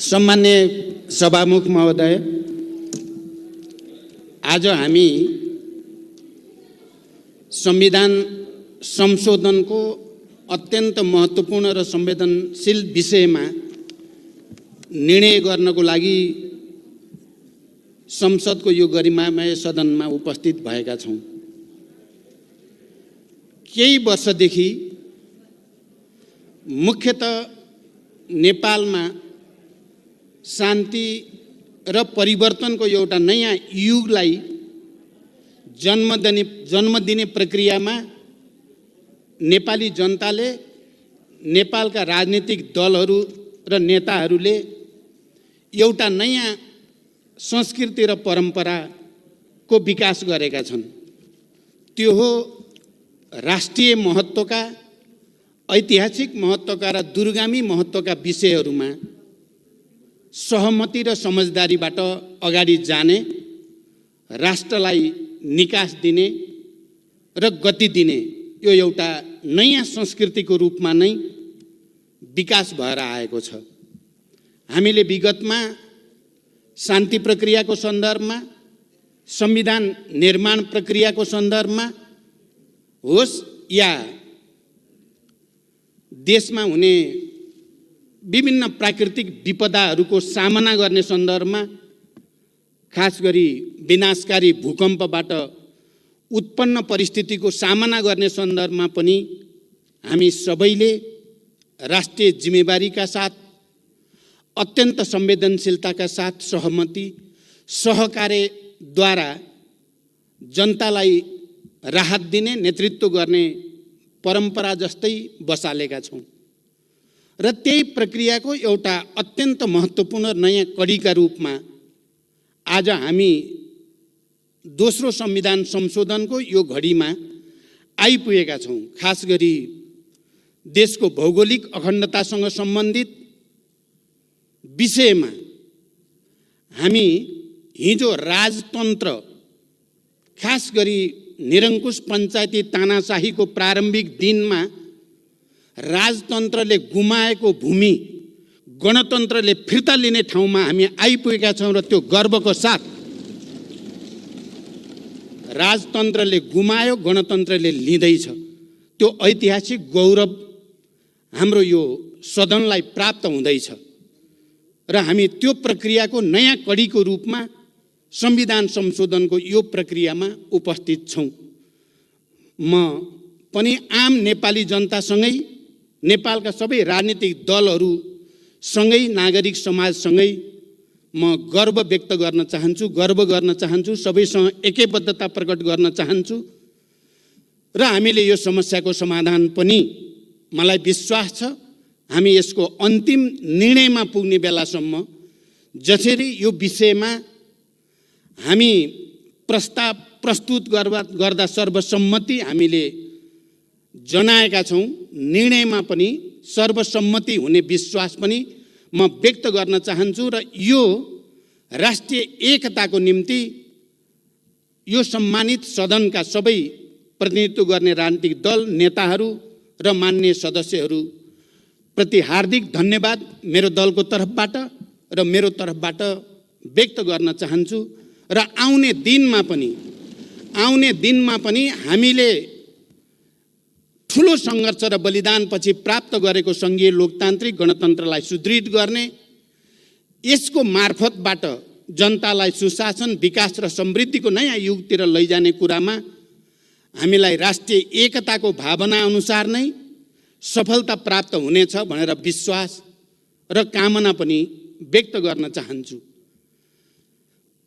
सम्मान्य सभामुख महोदय, आज हामी संविधान संशोधनको अत्यन्त महत्त्वपूर्ण र संवेदनशील विषयमा निर्णय गर्नको लागि संसदको यो गरिमामय सदनमा उपस्थित भएका छौँ। केही वर्षदेखि मुख्यतः नेपालमा शान्ति र परिवर्तनको एउटा नयाँ युगलाई जन्म दिने प्रक्रियामा नेपाली जनताले, नेपालका राजनीतिक दलहरू र नेताहरूले एउटा नयाँ संस्कृति र परम्पराको विकास गरेका छन्। त्यो हो राष्ट्रिय महत्त्वका, ऐतिहासिक महत्त्वका र दूरगामी महत्त्वका विषयहरूमा सहमति र समझदारीबाट अगाडि जाने, राष्ट्रलाई निकास दिने र गति दिने यो एउटा नयाँ संस्कृतिको रूपमा नै विकास भएर आएको छ। हामीले विगतमा शान्ति प्रक्रियाको सन्दर्भमा, संविधान निर्माण प्रक्रियाको सन्दर्भमा होस् या देशमा हुने विभिन्न प्राकृतिक विपदाहरूको सामना गर्ने सन्दर्भमा, खास गरी विनाशकारी भूकम्पबाट उत्पन्न परिस्थितिको सामना गर्ने सन्दर्भमा पनि हामी सबैले राष्ट्रिय जिम्मेवारीका साथ, अत्यन्त संवेदनशीलताका साथ सहमति, सहकार्यद्वारा जनतालाई राहत दिने, नेतृत्व गर्ने परम्परा जस्तै बसालेका छौँ र त्यही प्रक्रियाको एउटा अत्यन्त महत्त्वपूर्ण नयाँ कडीका रूपमा आज हामी दोस्रो संविधान संशोधनको यो घडीमा आइपुगेका छौँ। खास गरी देशको भौगोलिक अखण्डतासँग सम्बन्धित विषयमा हामी हिजो राजतन्त्र, खास गरी निरङ्कुश पञ्चायती तानाशाहीको प्रारम्भिक दिनमा राजतन्त्रले गुमाएको भूमि गणतन्त्रले फिर्ता लिने ठाउँमा हामी आइपुगेका छौँ र त्यो गर्वको साथ राजतन्त्रले गुमायो, गणतन्त्रले लिँदैछ। त्यो ऐतिहासिक गौरव हाम्रो यो सदनलाई प्राप्त हुँदैछ र हामी त्यो प्रक्रियाको नयाँ कडीको रूपमा संविधान संशोधनको यो प्रक्रियामा उपस्थित छौँ। म पनि आम नेपाली जनतासँगै, नेपालका सबै राजनीतिक दलहरूसँगै, नागरिक समाजसँगै म गर्व व्यक्त गर्न चाहन्छु, गर्व गर्न चाहन्छु, सबैसँग एकैबद्धता प्रकट गर्न चाहन्छु र हामीले यो समस्याको समाधान पनि, मलाई विश्वास छ, हामी यसको अन्तिम निर्णयमा पुग्ने बेलासम्म जसरी यो विषयमा हामी प्रस्ताव प्रस्तुत गर्दा सर्वसम्मति हामीले जनाएका छौँ, निर्णयमा पनि सर्वसम्मति हुने विश्वास पनि म व्यक्त गर्न चाहन्छु र यो राष्ट्रिय एकताको निम्ति यो सम्मानित सदनका सबै प्रतिनिधित्व गर्ने राजनीतिक दल, नेताहरू र माननीय सदस्यहरू प्रति हार्दिक धन्यवाद मेरो दलको तर्फबाट र मेरो तर्फबाट व्यक्त गर्न चाहन्छु र आउने दिनमा पनि हामीले ठुलो सङ्घर्ष र बलिदानपछि प्राप्त गरेको सङ्घीय लोकतान्त्रिक गणतन्त्रलाई सुदृढ गर्ने, यसको मार्फतबाट जनतालाई सुशासन, विकास र समृद्धिको नयाँ युगतिर लैजाने कुरामा हामीलाई राष्ट्रिय एकताको भावना अनुसार नै सफलता प्राप्त हुनेछ भनेर विश्वास र कामना पनि व्यक्त गर्न चाहन्छु।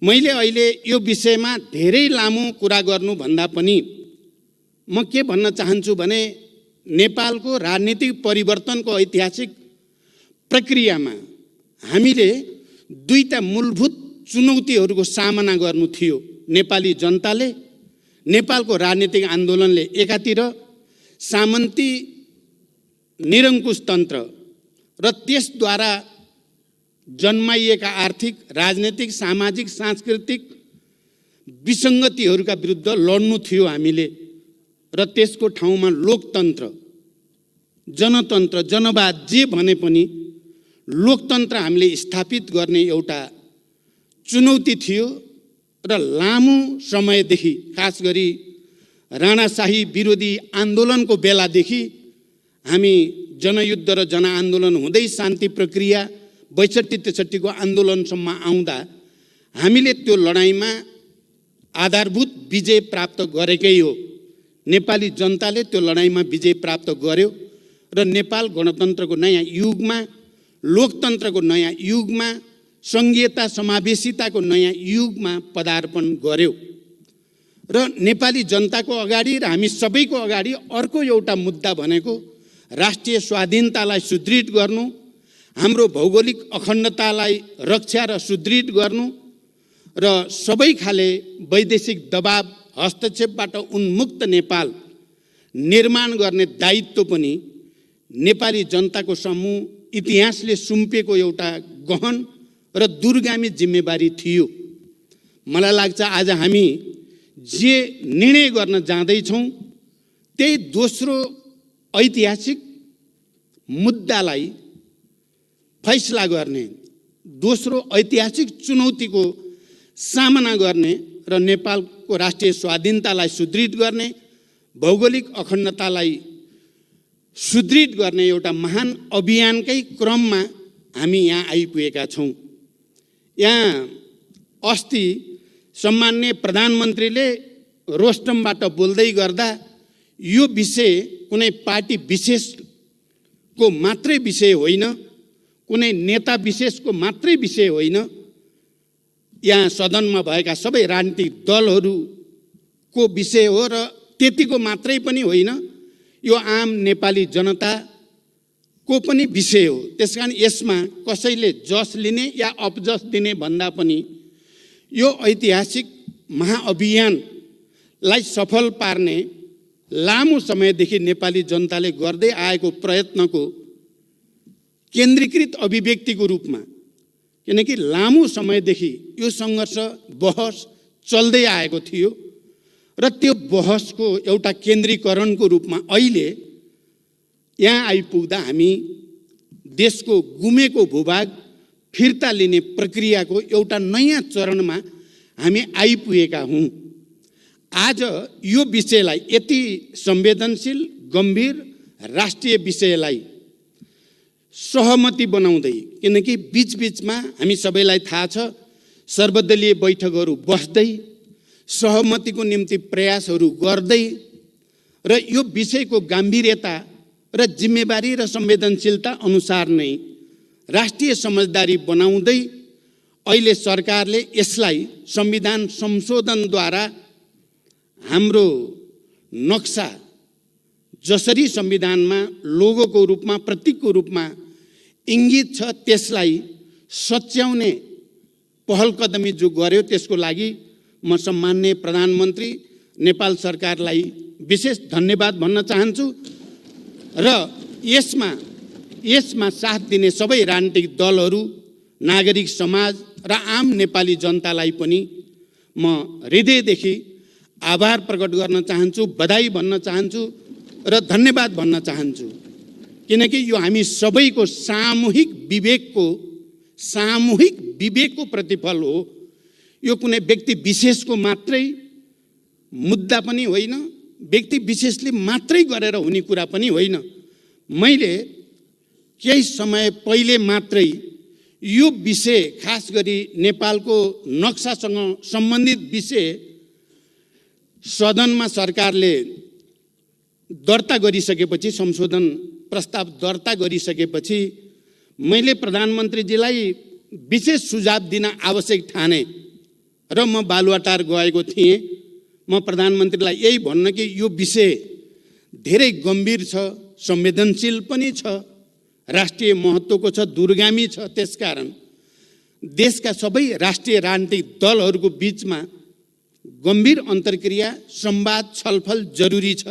मैले अहिले यो विषयमा धेरै लामो कुरा गर्नुभन्दा पनि म के भन्न चाहन्छु भने नेपालको राजनीतिक परिवर्तनको ऐतिहासिक प्रक्रियामा हामीले दुईटा मूलभूत चुनौतीहरूको सामना गर्नु थियो। नेपाली जनताले, नेपालको राजनीतिक आन्दोलनले एकातिर सामन्ती निरङ्कुश तन्त्र र त्यसद्वारा जन्माइएका आर्थिक, राजनीतिक, सामाजिक, सांस्कृतिक विसङ्गतिहरूका विरुद्ध लड्नु थियो हामीले र त्यसको ठाउँमा लोकतन्त्र, जनतन्त्र, जनवाद जे भने पनि लोकतन्त्र हामीले स्थापित गर्ने एउटा चुनौती थियो र लामो समयदेखि, खास गरी राणाशाही विरोधी आन्दोलनको बेलादेखि हामी जनयुद्ध र जनआन्दोलन हुँदै शान्ति प्रक्रिया 62-63 को आन्दोलनसम्म आउँदा हामीले त्यो लडाइँमा आधारभूत विजय प्राप्त गरेकै हो। नेपाली जनताले त्यो लडाइँमा विजय प्राप्त गर्यो र नेपाल गणतन्त्रको नयाँ युगमा, लोकतन्त्रको नयाँ युगमा, सङ्घीयता समावेशिताको नयाँ युगमा पदार्पण गर्यो। र नेपाली जनताको अगाडि र हामी सबैको अगाडि अर्को एउटा मुद्दा भनेको राष्ट्रिय स्वाधीनतालाई सुदृढ गर्नु, हाम्रो भौगोलिक अखण्डतालाई रक्षा र सुदृढ गर्नु र सबै खाले वैदेशिक दबाव हस्तक्षेपबाट उन्मुक्त नेपाल निर्माण गर्ने दायित्व पनि नेपाली जनताको समूह इतिहासले सुम्पेको एउटा गहन र दूरगामी जिम्मेवारी थियो। मलाई लाग्छ आज हामी जे निर्णय गर्न जाँदैछौँ त्यही दोस्रो ऐतिहासिक मुद्दालाई फैसला गर्ने, दोस्रो ऐतिहासिक चुनौतीको सामना गर्ने र नेपालको राष्ट्रिय स्वाधीनतालाई सुदृढ गर्ने, भौगोलिक अखण्डतालाई सुदृढ गर्ने एउटा महान अभियानकै क्रममा हामी यहाँ आइपुगेका छौँ। यहाँ अस्ति सम्माननीय प्रधानमन्त्रीले रोस्टमबाट बोल्दै गर्दा यो विषय कुनै पार्टी विशेषको मात्रै विषय होइन, कुनै नेता विशेषको मात्रै विषय होइन, यहाँ सदनमा भएका सबै राजनीतिक दलहरूको विषय हो र त्यतिको मात्रै पनि होइन, यो आम नेपाली जनताको पनि विषय हो। त्यसकारण यसमा कसैले जस लिने या अपजस दिने भन्दा पनि यो ऐतिहासिक महाअभियानलाई सफल पार्ने लामो समयदेखि नेपाली जनताले गर्दै आएको प्रयत्नको केन्द्रीकृत अभिव्यक्तिको रूपमा, किनकि लामो समयदेखि यो सङ्घर्ष बहस चल्दै आएको थियो र त्यो बहसको एउटा केन्द्रीकरणको रूपमा अहिले यहाँ आइपुग्दा हामी देशको गुमेको भूभाग फिर्ता लिने प्रक्रियाको एउटा नयाँ चरणमा हामी आइपुगेका हौँ। आज यो विषयलाई, यति संवेदनशील गम्भीर राष्ट्रिय विषयलाई सहमति बनाउँदै, किनकि बीचबीचमा हामी सबैलाई थाहा छ सर्वदलीय बैठकहरू बस्दै सहमतिको निम्ति प्रयासहरू गर्दै र यो विषयको गाम्भीर्यता र जिम्मेवारी र संवेदनशीलता अनुसार नै राष्ट्रिय समझदारी बनाउँदै अहिले सरकारले यसलाई संविधान संशोधनद्वारा हाम्रो नक्सा जसरी संविधानमा लोगोको रूपमा, प्रतीकको रूपमा इङ्गित छ, त्यसलाई सच्याउने पहल कदमी जो गर्यो त्यसको लागि म सम्माननीय प्रधानमन्त्री नेपाल सरकारलाई विशेष धन्यवाद भन्न चाहन्छु र यसमा साथ दिने सबै राजनीतिक दलहरू, नागरिक समाज र आम नेपाली जनतालाई पनि म हृदयदेखि आभार प्रकट गर्न चाहन्छु, बधाई भन्न चाहन्छु र धन्यवाद भन्न चाहन्छु। किनकि यो हामी सबैको सामूहिक विवेकको प्रतिफल हो। यो कुनै व्यक्ति विशेषको मात्रै मुद्दा पनि होइन, व्यक्ति विशेषले मात्रै गरेर हुने कुरा पनि होइन। मैले केही समय पहिले मात्रै यो विषय, खास गरी नेपालको नक्सासँग सम्बन्धित विषय सदनमा सरकारले दर्ता गरिसकेपछि, संशोधन प्रस्ताव दर्ता गरिसकेपछि मैले प्रधानमन्त्रीजीलाई विशेष सुझाव दिन आवश्यक ठाने र म बालुवाटार गएको थिएँ। म प्रधानमन्त्रीलाई यही भन्न कि यो विषय धेरै गम्भीर छ, संवेदनशील पनि छ, राष्ट्रिय महत्त्वको छ, दूरगामी छ। त्यसकारण देशका सबै राष्ट्रिय राजनीतिक दलहरूको बीचमा गम्भीर अन्तर्क्रिया, संवाद, छलफल जरुरी छ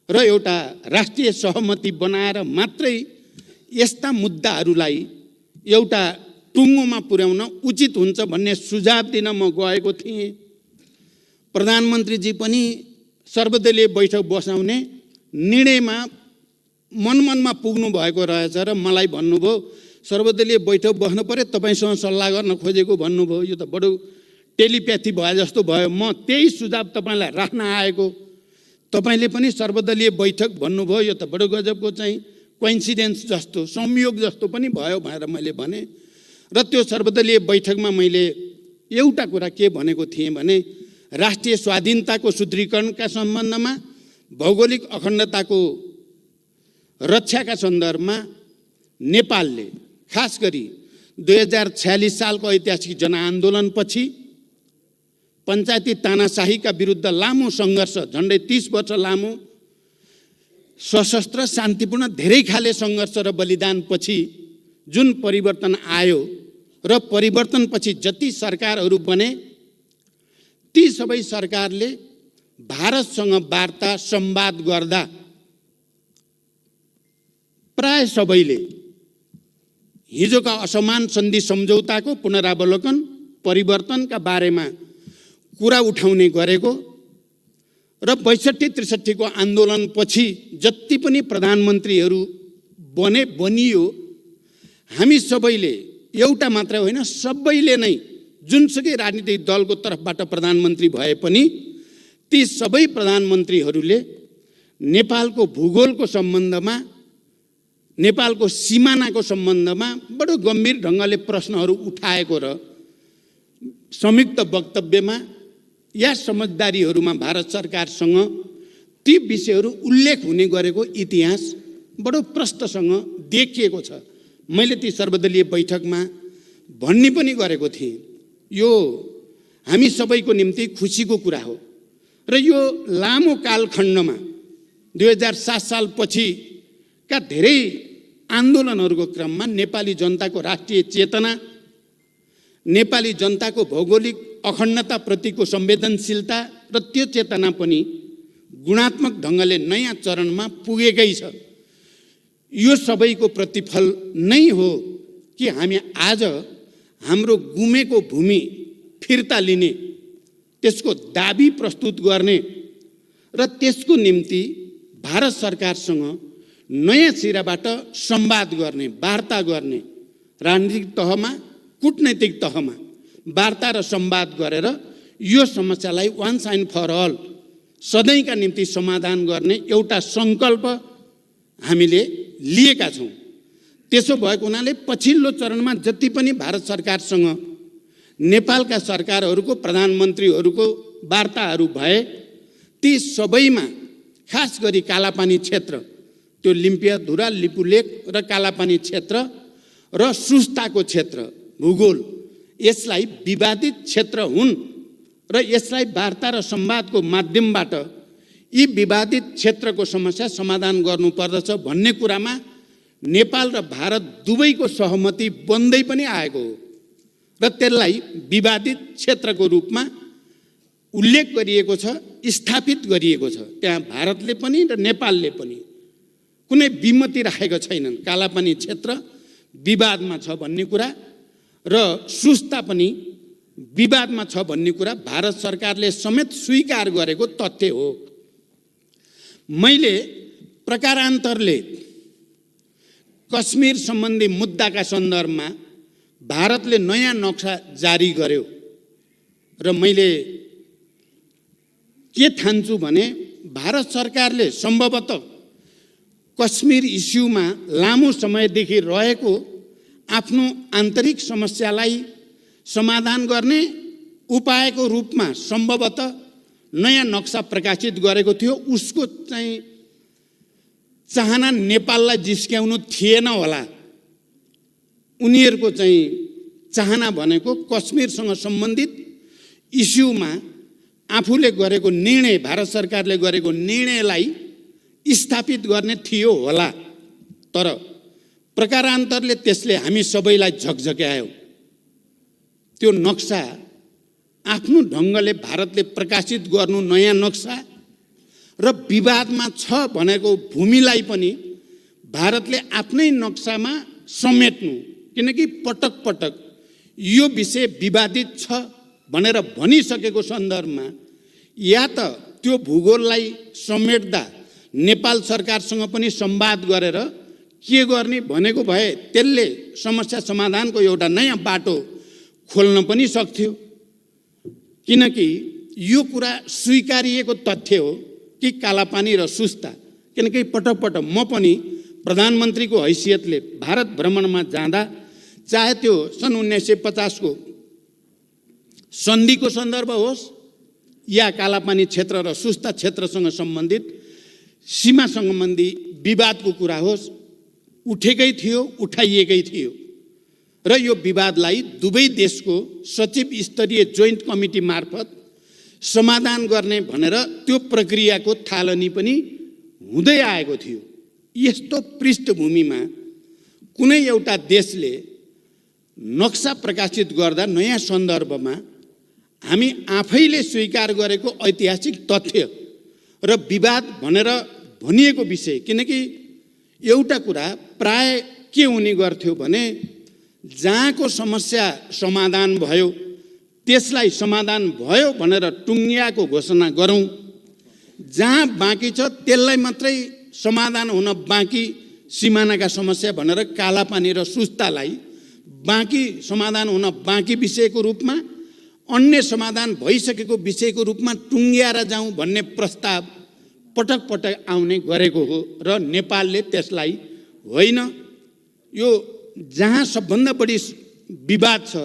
र एउटा राष्ट्रिय सहमति बनाएर मात्रै यस्ता मुद्दाहरूलाई एउटा टुङ्गोमा पुर्याउन उचित हुन्छ भन्ने सुझाव दिन म गएको थिएँ। प्रधानमन्त्रीजी पनि सर्वदलीय बैठक बसाउने निर्णयमा मनमनमा पुग्नु भएको रहेछ र मलाई भन्नुभयो सर्वदलीय बैठक बस्नु पर्यो, तपाईँसँग सल्लाह गर्न खोजेको भन्नुभयो। यो त बडो टेलिप्याथी भए जस्तो भयो। म त्यही सुझाव तपाईँलाई राख्न आएको, तपाईँले पनि सर्वदलीय बैठक भन्नुभयो। यो त बडो गजबको चाहिँ कोइन्सिडेन्स जस्तो, संयोग जस्तो पनि भयो भनेर मैले भने। र त्यो सर्वदलीय बैठकमा मैले एउटा कुरा के भनेको थिएँ भने, राष्ट्रिय स्वाधीनताको सुदृढीकरणका सम्बन्धमा, भौगोलिक अखण्डताको रक्षाका सन्दर्भमा नेपालले खास गरी 2046 सालको ऐतिहासिक जनआन्दोलनपछि पञ्चायती तानाशाहीका विरुद्ध लामो सङ्घर्ष, झन्डै 30 वर्ष लामो सशस्त्र शान्तिपूर्ण धेरै खाले सङ्घर्ष र बलिदानपछि जुन परिवर्तन आयो र परिवर्तनपछि जति सरकारहरू बने, ती सबै सरकारले भारतसँग वार्ता संवाद गर्दा प्राय सबैले हिजोका असमान सन्धि सम्झौताको पुनरावलोकन, परिवर्तनका बारेमा कुरा उठाउने गरेको र 62-63 को आन्दोलनपछि जति पनि प्रधानमन्त्रीहरू बनियो, हामी सबैले, एउटा मात्र होइन सबैले नै जुनसुकै राजनीतिक दलको तर्फबाट प्रधानमन्त्री भए पनि ती सबै प्रधानमन्त्रीहरूले नेपालको भूगोलको सम्बन्धमा, नेपालको सिमानाको सम्बन्धमा बडो गम्भीर ढङ्गले प्रश्नहरू उठाएको र संयुक्त वक्तव्यमा या समझदारीहरूमा भारत सरकारसँग ती विषयहरू उल्लेख हुने गरेको इतिहास बडो प्रष्टसँग देखिएको छ। मैले ती सर्वदलीय बैठकमा भन्ने पनि गरेको थिएँ, यो हामी सबैको निम्ति खुसीको कुरा हो। र यो लामो कालखण्डमा 2007 सालपछिका धेरै आन्दोलनहरूको क्रममा नेपाली जनताको राष्ट्रिय चेतना, नेपाली जनताको भौगोलिक अखण्डताप्रतिको संवेदनशीलता र त्यो चेतना पनि गुणात्मक ढङ्गले नयाँ चरणमा पुगेकै छ। यो सबैको प्रतिफल नै हो कि हामी आज हाम्रो गुमेको भूमि फिर्ता लिने, त्यसको दाबी प्रस्तुत गर्ने र त्यसको निम्ति भारत सरकारसँग नयाँ सिराबाट संवाद गर्ने, वार्ता गर्ने, राजनीतिक तहमा, कूटनैतिक तहमा वार्ता र संवाद गरेर यो समस्यालाई वान्स एन्ड फर अल सधैँका निम्ति समाधान गर्ने एउटा सङ्कल्प हामीले लिएका छौँ। त्यसो भएको हुनाले पछिल्लो चरणमा जति पनि भारत सरकारसँग नेपालका सरकारहरूको, प्रधानमन्त्रीहरूको वार्ताहरू भए, ती सबैमा खास गरी कालापानी क्षेत्र, त्यो लिम्पियाधुरा, लिपुलेक र कालापानी क्षेत्र र सुस्ताको क्षेत्र, भूगोल, यसलाई विवादित क्षेत्र हुन् र यसलाई वार्ता र संवादको माध्यमबाट यी विवादित क्षेत्रको समस्या समाधान गर्नुपर्दछ भन्ने कुरामा नेपाल र भारत दुवैको सहमति बन्दै पनि आएको हो र त्यसलाई विवादित क्षेत्रको रूपमा उल्लेख गरिएको छ, स्थापित गरिएको छ। त्यहाँ भारतले पनि र नेपालले पनि कुनै विमति राखेका छैनन्। कालापानी क्षेत्र विवादमा छ भन्ने कुरा र सुस्ता पनि विवादमा छ भन्ने कुरा भारत सरकारले समेत स्वीकार गरेको तथ्य हो। मैले प्रकारान्तरले कश्मीर सम्बन्धी मुद्दाका सन्दर्भमा भारतले नयाँ नक्सा जारी गर्यो र मैले के ठान्छु भने भारत सरकारले सम्भवतः कश्मीर इस्युमा लामो समयदेखि रहेको आफ्नो आन्तरिक समस्यालाई समाधान गर्ने उपायको रूपमा सम्भवतः नयाँ नक्सा प्रकाशित गरेको थियो। उसको चाहिँ चाहना नेपाललाई जिस्क्याउनु थिएन होला। उनीहरूको चाहिँ चाहना भनेको कश्मीरसँग सम्बन्धित इस्युमा आफूले गरेको निर्णय, भारत सरकारले गरेको निर्णयलाई स्थापित गर्ने थियो होला। तर प्रकारान्तरले त्यसले हामी सबैलाई झकझक्यायो। त्यो नक्सा आफ्नो ढङ्गले भारतले प्रकाशित गर्नु, नयाँ नक्सा र विवादमा छ भनेको भूमिलाई पनि भारतले आफ्नै नक्सामा समेट्नु, किनकि पटक पटक यो विषय विवादित छ भनेर भनिसकेको सन्दर्भमा या त त्यो भूगोललाई समेट्दा नेपाल सरकारसँग पनि संवाद गरेर के गर्ने भनेको भए त्यसले समस्या समाधानको एउटा नयाँ बाटो खोल्न पनि सक्थ्यो। किनकि यो कुरा स्वीकारिएको तथ्य हो कि कालापानी र सुस्ता, किनकि पटक पटक म पनि प्रधानमन्त्रीको हैसियतले भारत भ्रमणमा जाँदा, चाहे त्यो सन् 1950 को सन्धिको सन्दर्भ होस् या कालापानी क्षेत्र र सुस्ता क्षेत्रसँग सम्बन्धित सीमा सम्बन्धी विवादको कुरा होस्, उठेकै थियो, उठाइएकै थियो र यो विवादलाई दुवै देशको सचिव स्तरीय जोइन्ट कमिटी मार्फत समाधान गर्ने भनेर त्यो प्रक्रियाको थालनी पनि हुँदै आएको थियो। यस्तो पृष्ठभूमिमा कुनै एउटा देशले नक्सा प्रकाशित गर्दा नयाँ सन्दर्भमा हामी आफैले स्वीकार गरेको ऐतिहासिक तथ्य र विवाद भनेर भनिएको विषय, किनकि एउटा कुरा प्राय के हुने गर्थ्यो भने जहाँको समस्या समाधान भयो त्यसलाई समाधान भयो भनेर टुङ्गियाको घोषणा गरौँ, जहाँ बाँकी छ त्यसलाई मात्रै समाधान हुन बाँकी सिमानाका समस्या भनेर कालापानी र सुस्तालाई बाँकी समाधान हुन बाँकी विषयको रूपमा, अन्य समाधान भइसकेको विषयको रूपमा टुङ्ग्याएर जाउँ भन्ने प्रस्ताव पटक पटक आउने गरेको हो र नेपालले त्यसलाई होइन, यो जहाँ सबभन्दा बढी विवाद छ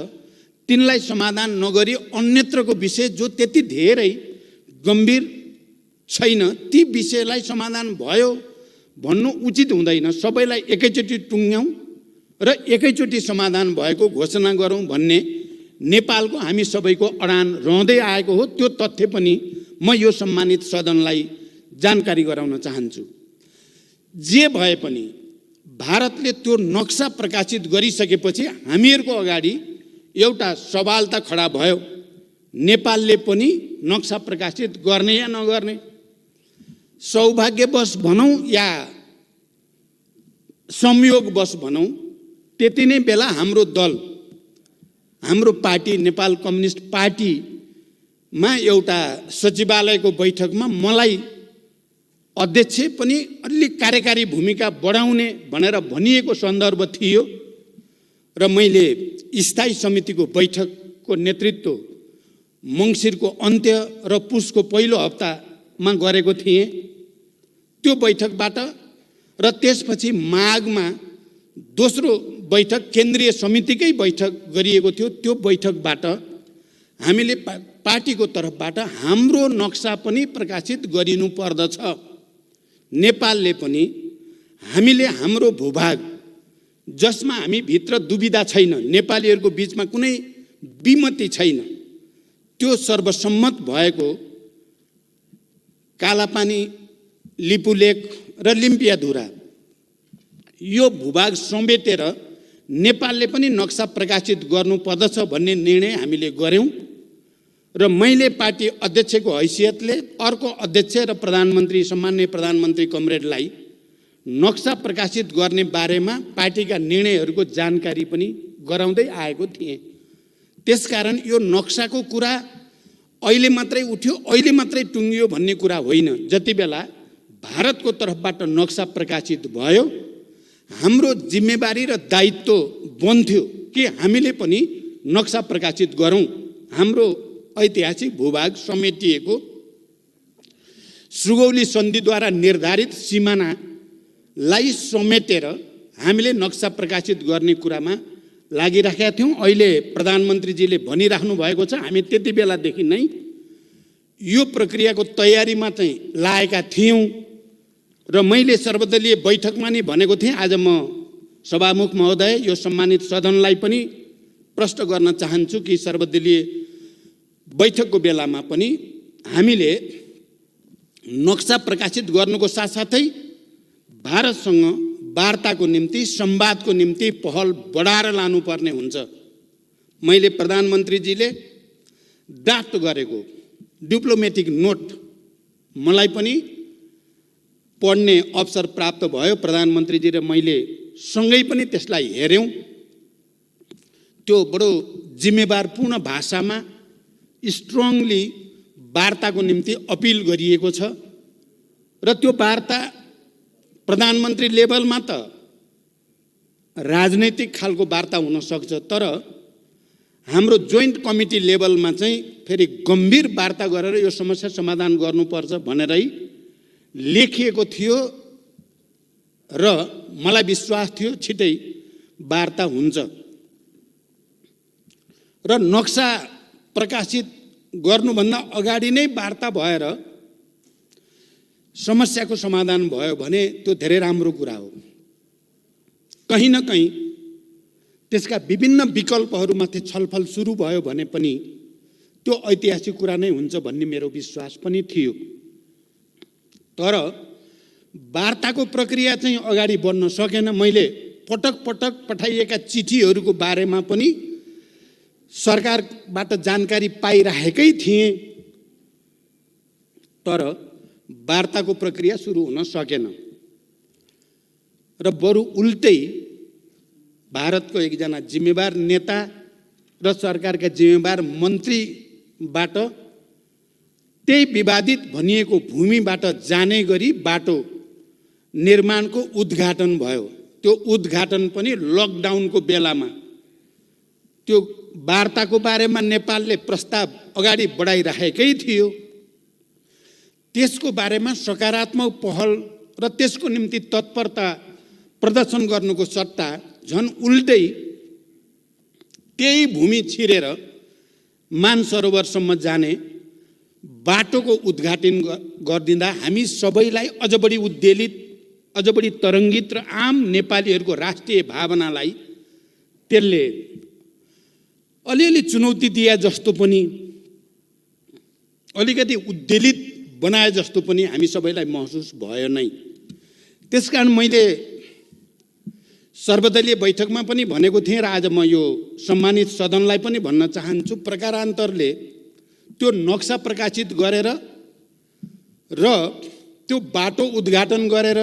तिनलाई समाधान नगरी अन्यत्रको विषय जो त्यति धेरै गम्भीर छैन ती विषयलाई समाधान भयो भन्नु उचित हुँदैन। सबैलाई एकैचोटि टुङ्ग्याउँ र एकैचोटि समाधान भएको घोषणा गरौँ भन्ने नेपालको हामी सबैको अडान रहँदै आएको हो। त्यो तथ्य पनि म यो सम्मानित सदनलाई जानकारी गराउन चाहन्छु। जे भए पनि भारतले त्यो नक्सा प्रकाशित गरिसकेपछि हामीहरूको अगाडि एउटा सवाल त खडा भयो, नेपालले पनि नक्सा प्रकाशित गर्ने या नगर्ने। सौभाग्यवश भनौँ या संयोगवश भनौँ, त्यति नै बेला हाम्रो दल, हाम्रो पार्टी नेपाल कम्युनिस्ट पार्टीमा एउटा सचिवालयको बैठकमा मलाई अध्यक्ष पनि अलि कार्यकारी भूमिका बढाउने भनेर भनिएको सन्दर्भ थियो र मैले स्थायी समितिको बैठकको नेतृत्व मङ्सिरको अन्त्य र पुसको पहिलो हप्तामा गरेको थिएँ। त्यो बैठकबाट र त्यसपछि माघमा दोस्रो बैठक केन्द्रीय समितिकै बैठक गरिएको थियो। त्यो बैठकबाट हामीले पार्टीको तर्फबाट हाम्रो नक्सा पनि प्रकाशित गरिनु पर्दछ। नेपालले पनि हामीले हाम्रो भूभाग जसमा हामी भित्र दुविधा छैन, नेपालीहरूको बिचमा कुनै विमति छैन, त्यो सर्वसम्मत भएको कालापानी, लिपुलेक र लिम्पियाधुरा यो भूभाग समेटेर नेपालले पनि नक्सा प्रकाशित गर्नुपर्दछ भन्ने निर्णय हामीले गर्यौँ र मैले पार्टी अध्यक्षको हैसियतले अर्को अध्यक्ष र प्रधानमन्त्री, सम्माननीय प्रधानमन्त्री कमरेडलाई नक्सा प्रकाशित गर्ने बारेमा पार्टीका निर्णयहरूको जानकारी पनि गराउँदै आएको थिएँ। त्यसकारण यो नक्साको कुरा अहिले मात्रै उठ्यो, अहिले मात्रै टुङ्गियो भन्ने कुरा होइन। जति बेला भारतको तर्फबाट नक्सा प्रकाशित भयो हाम्रो जिम्मेवारी र दायित्व बन्थ्यो कि हामीले पनि नक्सा प्रकाशित गरौँ। हाम्रो ऐतिहासिक भूभाग समेटिएको सुगौली सन्धिद्वारा निर्धारित सिमानालाई समेटेर हामीले नक्सा प्रकाशित गर्ने कुरामा लागिराखेका थियौँ। अहिले प्रधानमन्त्रीजीले भनिराख्नु भएको छ, हामी त्यति बेलादेखि नै यो प्रक्रियाको तयारीमा चाहिँ लागेका थियौँ र मैले सर्वदलीय बैठकमा नि भनेको थिएँ। आज म सभामुख महोदय यो सम्मानित सदनलाई पनि प्रश्न गर्न चाहन्छु कि सर्वदलीय बैठकको बेलामा पनि हामीले नक्सा प्रकाशित गर्नुको साथसाथै भारतसँग वार्ताको निम्ति, संवादको निम्ति पहल बढाएर लानुपर्ने हुन्छ। मैले प्रधानमन्त्रीजीले ड्राफ्ट गरेको डिप्लोमेटिक नोट मलाई पनि पढ्ने अवसर प्राप्त भयो। प्रधानमन्त्रीजी र मैले सँगै पनि त्यसलाई हेऱ्यौँ। त्यो बडो जिम्मेवारपूर्ण भाषामा स्ट्रङली वार्ताको निम्ति अपिल गरिएको छ र त्यो वार्ता प्रधानमन्त्री लेभलमा त राजनैतिक खालको वार्ता हुन सक्छ, तर हाम्रो जोइन्ट कमिटी लेभलमा चाहिँ फेरि गम्भीर वार्ता गरेर यो समस्या समाधान गर्नुपर्छ भनेरै लेखिएको थियो र मलाई विश्वास थियो छिटै वार्ता हुन्छ र नक्सा प्रकाशित गर्नुभन्दा अगाडि नै वार्ता भएर समस्याको समाधान भयो भने त्यो धेरै राम्रो कुरा हो। कहीँ न कहीँ त्यसका विभिन्न विकल्पहरूमाथि छलफल सुरु भयो भने पनि त्यो ऐतिहासिक कुरा नै हुन्छ भन्ने मेरो विश्वास पनि थियो। तर वार्ताको प्रक्रिया चाहिँ अगाडि बढ्न सकेन। मैले पटक पटक पठाइएका चिठीहरूको बारेमा पनि सरकारबाट जानकारी पाइरहेकै थिएँ, तर वार्ताको प्रक्रिया सुरु हुन सकेन र बरु उल्टै भारतको एकजना जिम्मेवार नेता र सरकारका जिम्मेवार मन्त्रीबाट त्यही विवादित भनिएको भूमिबाट जाने गरी बाटो निर्माणको उद्घाटन भयो। त्यो उद्घाटन पनि लकडाउनको बेलामा। त्यो वार्ताको बारेमा नेपालले प्रस्ताव अगाडि बढाइरहेकै थियो। त्यसको बारेमा सकारात्मक पहल र त्यसको निम्ति तत्परता प्रदर्शन गर्नुको सट्टा झन् उल्टै त्यही भूमि छिरेर मानसरोवरसम्म जाने बाटोको उद्घाटन गरिदिँदा हामी सबैलाई अझ बढी उद्वेलित, अझ बढी तरङ्गित र आम नेपालीहरूको राष्ट्रिय भावनालाई त्यसले अलिअलि चुनौती दिए जस्तो पनि, अलिकति उद्वेलित बनाए जस्तो पनि हामी सबैलाई महसुस भयो नै। त्यसकारण मैले सर्वदलीय बैठकमा पनि भनेको थिएँ र आज म यो सम्मानित सदनलाई पनि भन्न चाहन्छु, प्रकारान्तरले त्यो नक्सा प्रकाशित गरेर र त्यो बाटो उद्घाटन गरेर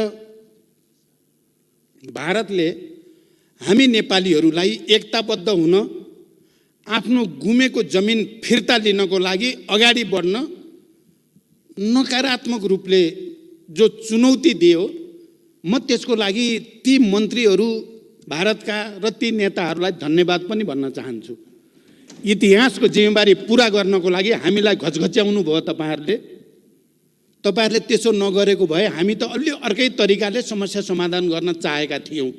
भारतले हामी नेपालीहरूलाई एकताबद्ध हुन, आफ्नो गुमेको जमिन फिर्ता लिनको लागि अगाडि बढ्न नकारात्मक रूपले जो चुनौती दियो, म त्यसको लागि ती मन्त्रीहरू भारतका र ती नेताहरूलाई धन्यवाद पनि भन्न चाहन्छु। इतिहासको जिम्मेवारी पुरा गर्नको लागि हामीलाई घचघच्याउनु भयो तपाईँहरूले। तपाईँहरूले त्यसो नगरेको भए हामी त अलि अर्कै तरिकाले समस्या समाधान गर्न चाहेका थियौँ।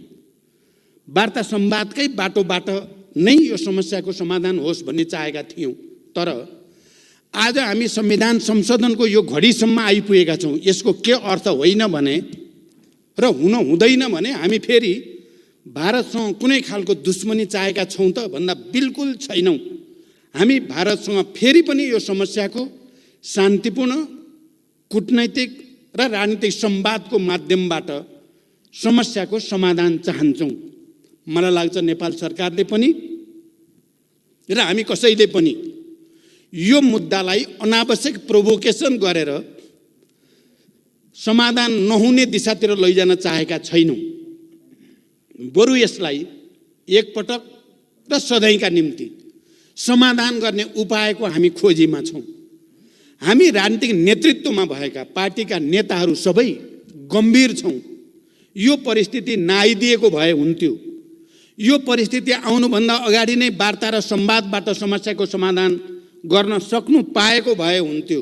वार्ता संवादकै बाटोबाट नै यो समस्याको समाधान होस् भन्ने चाहेका थियौँ। तर आज हामी संविधान संशोधनको यो घडीसम्म आइपुगेका छौँ। यसको के अर्थ होइन भने र हुन हुँदैन भने हामी फेरि भारतसँग कुनै खालको दुश्मनी चाहेका छौँ त भन्दा बिल्कुल छैनौँ। हामी भारतसँग फेरि पनि यो समस्याको शान्तिपूर्ण कूटनैतिक र राजनीतिक संवादको माध्यमबाट समस्याको समाधान चाहन्छौँ। मलाई लाग्छ नेपाल सरकारले पनि र हामी कसैले पनि यो मुद्दालाई अनावश्यक प्रोभोकेसन गरेर समाधान नहुने दिशातिर लैजान चाहेका छैनौँ। बरु यसलाई एकपटक र सधैँका निम्ति समाधान गर्ने उपायको हामी खोजीमा छौँ। हामी राजनीतिक नेतृत्वमा भएका पार्टीका नेताहरू सबै गम्भीर छौँ। यो परिस्थिति नआइदिएको भए हुन्थ्यो। यो परिस्थिति आउनुभन्दा अगाडि नै वार्ता र संवादबाट समस्याको समाधान गर्न सक्नु पाएको भए हुन्थ्यो।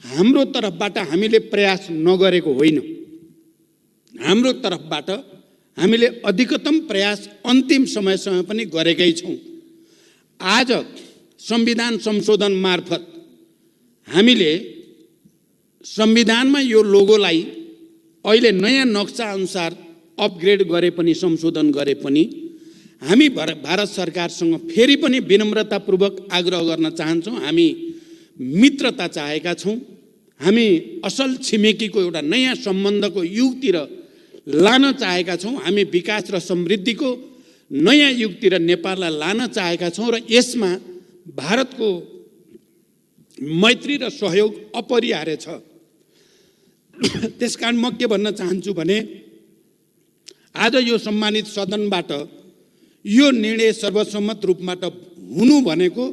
हाम्रो तर्फबाट हामीले प्रयास नगरेको होइन। हाम्रो तर्फबाट हामीले अधिकतम प्रयास अन्तिम समयसम्म पनि गरेकै छौँ। आज संविधान संशोधन मार्फत हामीले संविधानमा यो लोगोलाई अहिले नयाँ नक्सा अनुसार अपग्रेड गरे पनि, संशोधन गरे पनि हामी भारत सरकारसँग फेरि पनि विनम्रतापूर्वक आग्रह गर्न चाहन्छौँ। हामी मित्रता चाहेका छौँ। हामी असल छिमेकीको एउटा नयाँ सम्बन्धको युगतिर लान चाहेका छौँ। हामी विकास र समृद्धिको नयाँ युगतिर नेपाललाई लान चाहेका छौँ र यसमा भारतको मैत्री र सहयोग अपरिहार्य छ। त्यसकारण म के भन्न चाहन्छु भने आज यो सम्मानित सदनबाट यो निर्णय सर्वसम्मत रूपबाट हुनु भनेको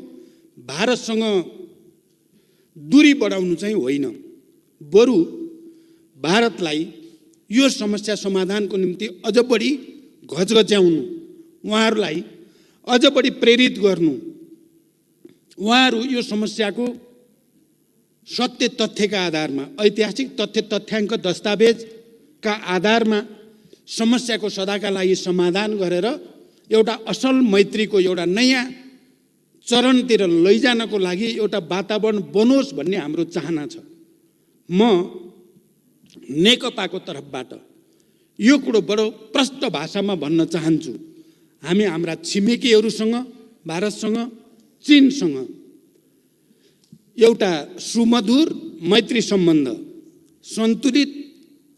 भारतसँग दूरी बढाउनु चाहिँ होइन, बरु भारतलाई यो समस्या समाधानको निम्ति अझ बढी घचघच्याउनु, उहाँहरूलाई अझ बढी प्रेरित गर्नु, उहाँहरू यो समस्याको सत्य तथ्यका आधारमा, ऐतिहासिक तथ्य तथ्याङ्क दस्तावेजका आधारमा समस्याको सदाका लागि समाधान गरेर एउटा असल मैत्रीको एउटा नयाँ चरणतिर लैजानको लागि एउटा वातावरण बनोस् भन्ने हाम्रो चाहना छ। म नेकपाको तर्फबाट यो कुरो बडो प्रष्ट भाषामा भन्न चाहन्छु। हामी हाम्रा छिमेकीहरूसँग, भारतसँग, चीनसँग एउटा सुमधुर मैत्री सम्बन्ध, सन्तुलित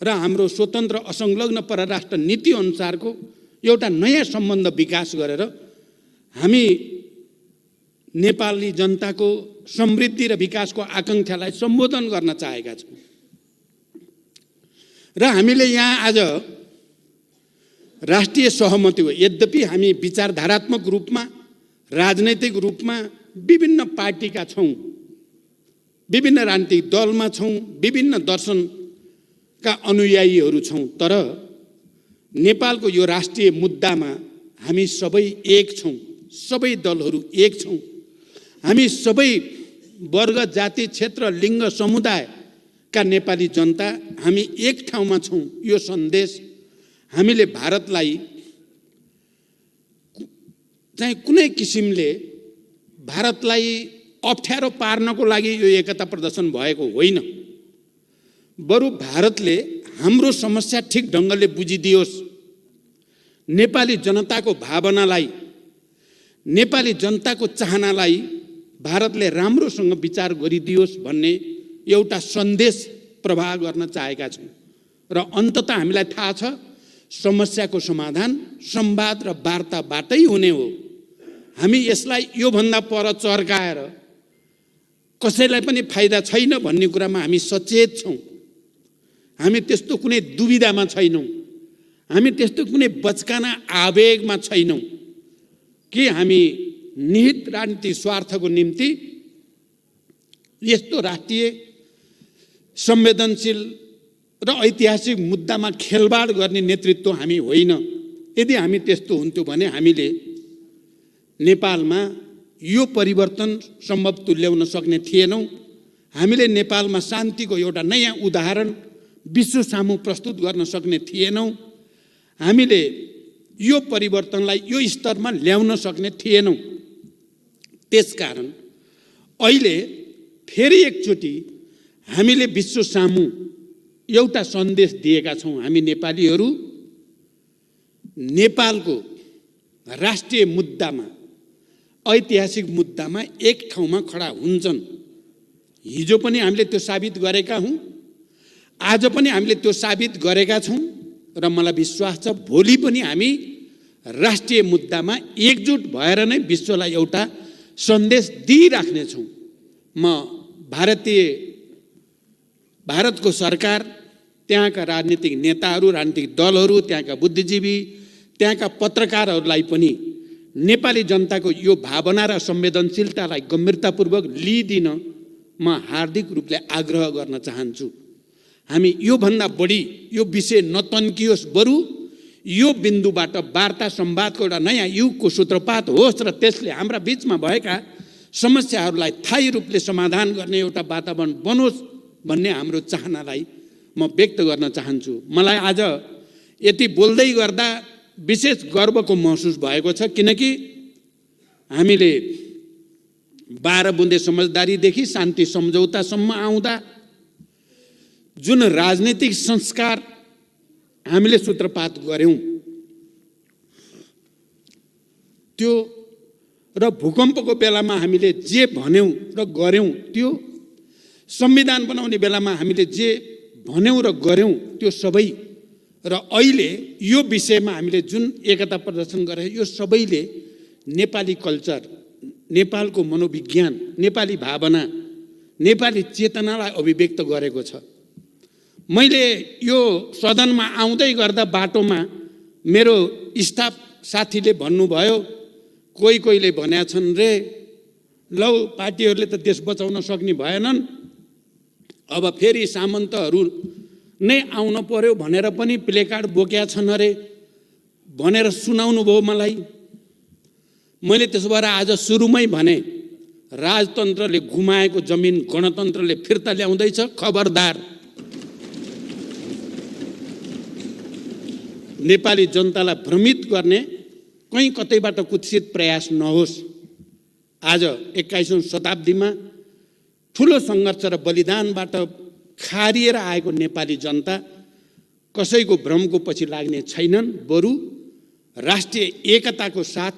र हाम्रो स्वतन्त्र असंलग्न परराष्ट्र नीति अनुसारको एउटा नयाँ सम्बन्ध विकास गरेर हामी नेपाली जनताको समृद्धि र विकासको आकाङ्क्षालाई सम्बोधन गर्न चाहेका छौँ। र हामीले यहाँ आज राष्ट्रिय सहमति हो, यद्यपि हामी विचारधारात्मक रूपमा, राजनैतिक रूपमा विभिन्न पार्टीका छौँ, विभिन्न राजनीतिक दलमा छौँ, विभिन्न दर्शनका अनुयायीहरू छौँ, तर नेपालको यो राष्ट्रिय मुद्दामा हामी सबै एक छौँ, सबै दलहरू एक छौँ। हामी सबै वर्ग, जाति, क्षेत्र, लिङ्ग, समुदायका नेपाली जनता हामी एक ठाउँमा छौँ। यो सन्देश हामीले भारतलाई चाहिँ कुनै किसिमले भारतलाई अप्ठ्यारो पार्नको लागि यो एकता प्रदर्शन भएको होइन, बरु भारतले हाम्रो समस्या ठिक ढङ्गले बुझिदियोस्, नेपाली जनताको भावनालाई, नेपाली जनताको चाहनालाई भारतले राम्रोसँग विचार गरिदियोस् भन्ने एउटा सन्देश प्रवाह गर्न चाहेका छौँ। र अन्ततः हामीलाई थाहा छ समस्याको समाधान संवाद र वार्ताबाटै हुने हो। हामी यसलाई योभन्दा पर चर्काएर कसैलाई पनि फाइदा छैन भन्ने कुरामा हामी सचेत छौँ। हामी त्यस्तो कुनै दुविधामा छैनौँ, हामी त्यस्तो कुनै बचकाना आवेगमा छैनौँ कि हामी निहित राजनीतिक स्वार्थको निम्ति यस्तो राष्ट्रिय संवेदनशील र ऐतिहासिक मुद्दामा खेलबाड गर्ने नेतृत्व हामी होइन। यदि हामी त्यस्तो हुन्थ्यो भने हामीले नेपालमा यो परिवर्तन सम्भव तुल्याउन सक्ने थिएनौँ। हामीले नेपालमा शान्तिको एउटा नयाँ उदाहरण विश्व सामु प्रस्तुत गर्न सक्ने थिएनौँ। हामीले यो परिवर्तनलाई यो स्तरमा ल्याउन सक्ने थिएनौँ। त्यसकारण अहिले फेरि एकचोटि हामीले विश्व सामु एउटा सन्देश दिएका छौँ। हामी नेपालीहरू नेपालको राष्ट्रिय मुद्दामा, ऐतिहासिक मुद्दामा एक ठाउँमा खडा हुन्छन्। हिजो पनि हामीले त्यो साबित गरेका हौँ, आज पनि हामीले त्यो साबित गरेका छौँ र मलाई विश्वास छ भोलि पनि हामी राष्ट्रिय मुद्दामा एकजुट भएर नै विश्वलाई एउटा सन्देश दिइराख्नेछौँ। म भारतको सरकार, त्यहाँका राजनीतिक नेताहरू, राजनीतिक दलहरू, त्यहाँका बुद्धिजीवी, त्यहाँका पत्रकारहरूलाई पनि नेपाली जनताको यो भावना र संवेदनशीलतालाई गम्भीरतापूर्वक लिइदिन म हार्दिक रूपले आग्रह गर्न चाहन्छु। हामी योभन्दा बढी यो विषय नतन्कियोस्, बरु यो बिन्दुबाट वार्ता संवादको एउटा नयाँ युगको सूत्रपात होस् र त्यसले हाम्रा बीचमा भएका समस्याहरूलाई स्थायी रूपले समाधान गर्ने एउटा वातावरण बनोस् भन्ने हाम्रो चाहनालाई म व्यक्त गर्न चाहन्छु। मलाई आज यति बोल्दै गर्दा विशेष गर्वको महसुस भएको छ, किनकि हामीले 12 बुँदे समझदारीदेखि शान्ति सम्झौतासम्म आउँदा जुन राजनीतिक संस्कार हामीले सूत्रपात गर्यौं त्यो र भूकम्पको बेलामा हामीले जे भन्यौं र गर्यौं, त्यो संविधान बनाउने बेलामा हामीले जे भन्यौं र गर्यौं त्यो सबै, र अहिले यो विषयमा हामीले जुन एकता प्रदर्शन गरे यो सबैले नेपाली कल्चर, नेपालको मनोविज्ञान, नेपाली भावना, नेपाली चेतनालाई अभिव्यक्त गरेको छ। मैले यो सदनमा आउँदै गर्दा बाटोमा मेरो स्टाफ साथीले भन्नुभयो, कोहीले भनेका छन् रे, लौ पार्टीहरूले त देश बचाउन सक्ने भएनन्, अब फेरि सामन्तहरू नै आउन पर्यो भनेर पनि प्लेकार्ड बोकेका छन् अरे भनेर सुनाउनु भयो मलाई। मैले त्यसो भएर आज सुरुमै भने राजतन्त्रले गुमाएको जमिन गणतन्त्रले फिर्ता ल्याउँदैछ। खबरदार, नेपाली जनतालाई भ्रमित गर्ने कहीँ कतैबाट कुत्सित प्रयास नहोस्। आज 21औं शताब्दीमा ठुलो सङ्घर्ष र बलिदानबाट खारिएर आएको नेपाली जनता कसैको भ्रमको पछि लाग्ने छैनन्। बरु राष्ट्रिय एकताको साथ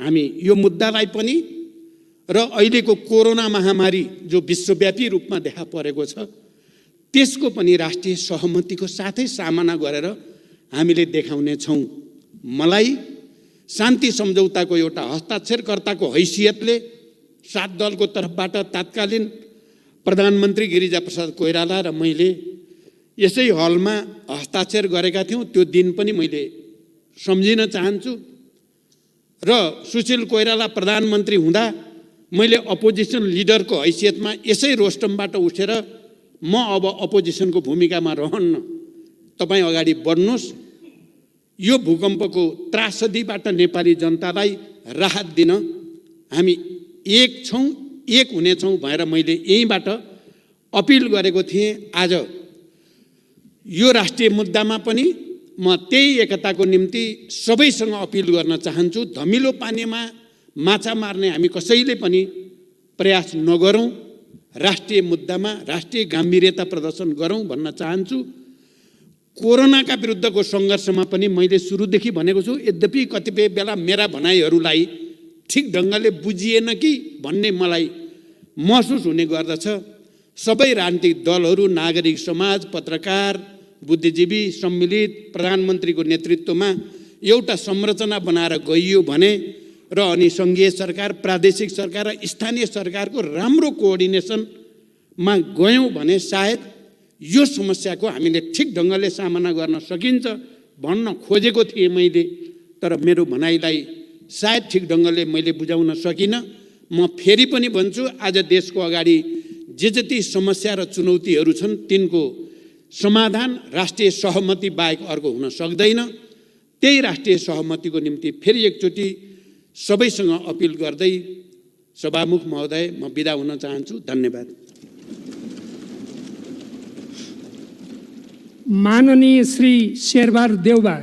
हामी यो मुद्दालाई पनि र अहिलेको कोरोना महामारी जो विश्वव्यापी रूपमा देखा परेको छ त्यसको पनि राष्ट्रिय सहमतिको साथै सामना गरेर हामीले देखाउने छौँ। मलाई शान्ति सम्झौताको एउटा हस्ताक्षरकर्ताको हैसियतले 7 दलको तर्फबाट तत्कालीन प्रधानमन्त्री गिरिजाप्रसाद कोइराला र मैले यसै हलमा हस्ताक्षर गरेका थियौँ। त्यो दिन पनि मैले सम्झिन चाहन्छु। र सुशील कोइराला प्रधानमन्त्री हुँदा मैले अपोजिसन लिडरको हैसियतमा यसै रोस्टमबाट उठेर म अब अपोजिसनको भूमिकामा रहन्न, तपाईँ अगाडि बढ्नुहोस्, यो भूकम्पको त्रासदीबाट नेपाली जनतालाई राहत दिन हामी एक छौँ, एक हुनेछौँ भनेर मैले यहीँबाट अपिल गरेको थिएँ। आज यो राष्ट्रिय मुद्दामा पनि म त्यही एकताको निम्ति सबैसँग अपिल गर्न चाहन्छु। धमिलो पानीमा माछा मार्ने हामी कसैले पनि प्रयास नगरौँ। राष्ट्रिय मुद्दामा राष्ट्रिय गम्भीरता प्रदर्शन गरौँ भन्न चाहन्छु। कोरोनाका विरुद्धको सङ्घर्षमा पनि मैले सुरुदेखि भनेको छु। यद्यपि कतिपय बेला मेरा भनाइहरूलाई ठिक ढङ्गले बुझिएन कि भन्ने मलाई महसुस हुने गर्दछ। सबै राजनीतिक दलहरू, नागरिक समाज, पत्रकार, बुद्धिजीवी सम्मिलित प्रधानमन्त्रीको नेतृत्वमा एउटा संरचना बनाएर गइयो भने र अनि सङ्घीय सरकार, प्रादेशिक सरकार र स्थानीय सरकारको राम्रो कोअर्डिनेसनमा गयौँ भने सायद यो समस्याको हामीले ठिक ढङ्गले सामना गर्न सकिन्छ भन्न खोजेको थिएँ मैले। तर मेरो भनाइलाई सायद ठिक ढङ्गले मैले बुझाउन सकिनँ। म फेरि पनि भन्छु, आज देशको अगाडि जे जति समस्या र चुनौतीहरू छन् तिनको समाधान राष्ट्रिय सहमति बाहेक अर्को हुन सक्दैन। त्यही राष्ट्रिय सहमतिको निम्ति फेरि एकचोटि सबैसँग अपिल गर्दै सभामुख महोदय म बिदा हुन चाहन्छु। धन्यवाद। माननीय श्री शेरबहादुर देउबा